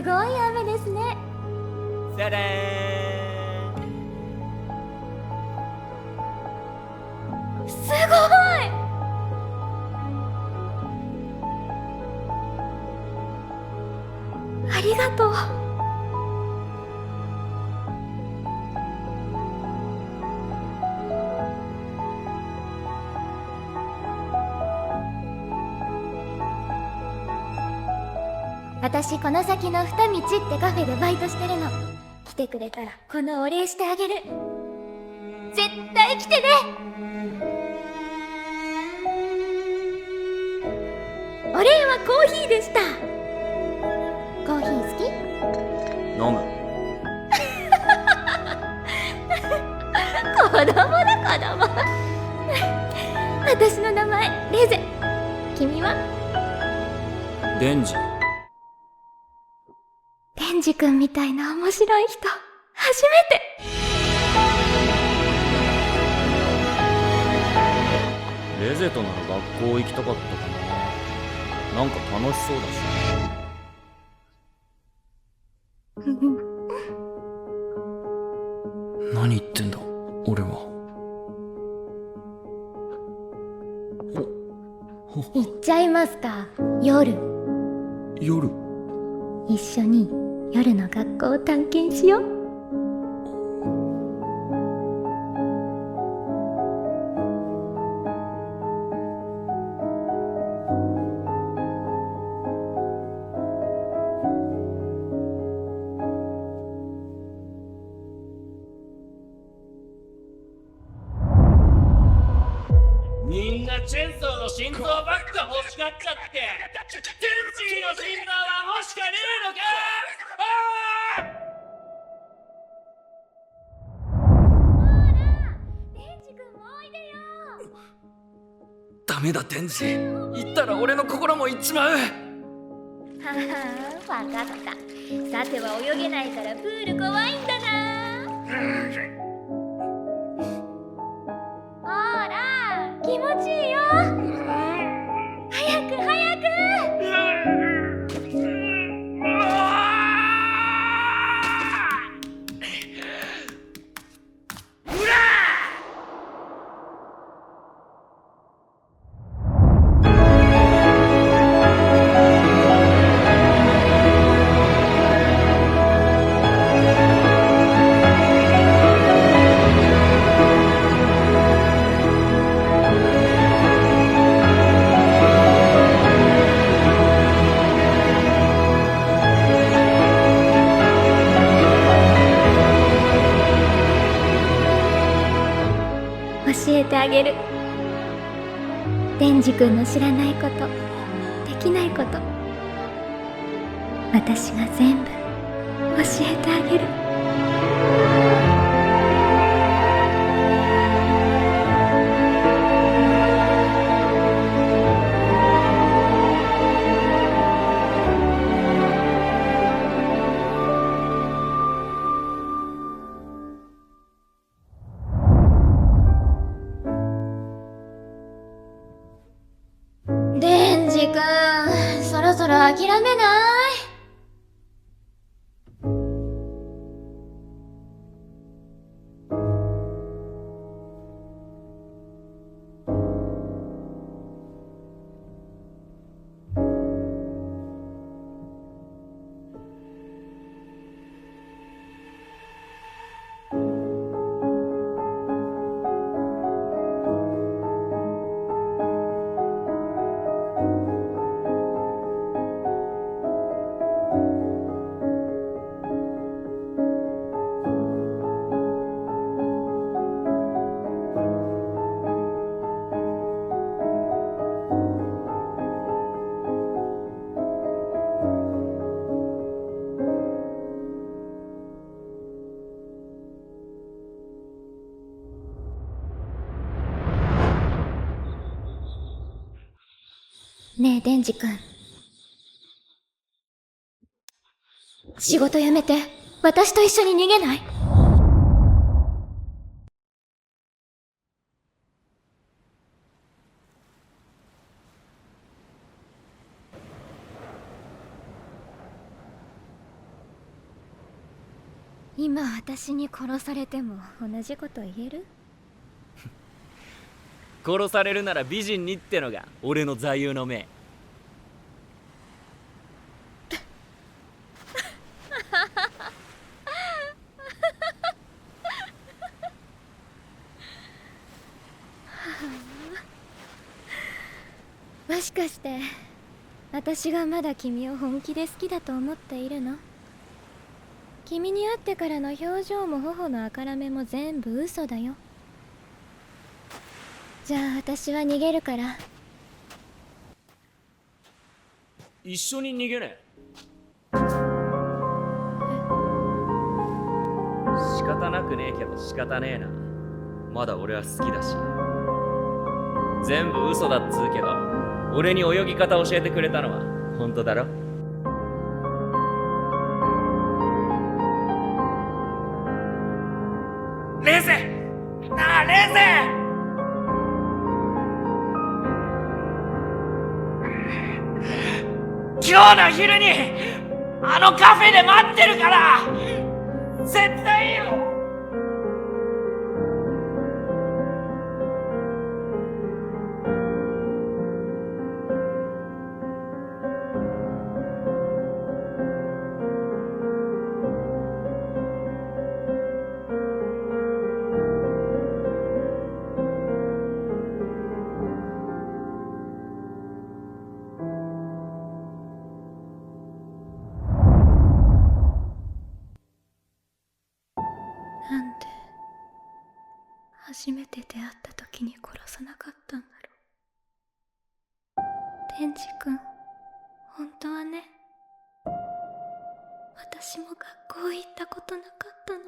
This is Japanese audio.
すごい雨ですね。じゃらーん。すごい。ありがとう。私この先の二道ってカフェでバイトしてるの。来てくれたらこのお礼してあげる。絶対来てね。お礼はコーヒーでした。コーヒー好き？飲む。子供だ子供。私の名前レゼ。君は？デンジ。デンジ君みたいな面白い人初めて。レゼとなら学校行きたかったかな。なんか楽しそうだし。何言ってんだ俺は。行っちゃいますか。夜一緒に夜の学校を探検しよう。みんなチェンソーの心臓ばっか欲しがっちゃって、テンジーの心臓は欲しかねえのか。あーデンジ君もおいでよ。ダメだデンジ。行ったら俺の心も行っちまう。ははわかった。さては泳げないからプール怖いんだな。ほら気持ちいいよ。早く早く。教えてあげる。デンジ君の知らないこと、できないこと、私が全部教えてあげる。デンジ君、そろそろ諦めない？ねえデンジ君、仕事辞めて私と一緒に逃げない？今私に殺されても同じこと言える？殺されるなら美人にってのが俺の座右の銘。もしかして私がまだ君を本気で好きだと思っているの？君に会ってからの表情も頬のあからめも全部嘘だよ。じゃあ私は逃げるから。一緒に逃げねえ。仕方なくねえけど仕方ねえな。まだ俺は好きだし。全部嘘だっつうけど、俺に泳ぎ方教えてくれたのは本当だろ？レーゼ！なあレーゼ！今日の昼にあのカフェで待ってるから！絶対いいよ！なんで初めて出会った時に殺さなかったんだろう。天智くん、本当はね、私も学校行ったことなかったの。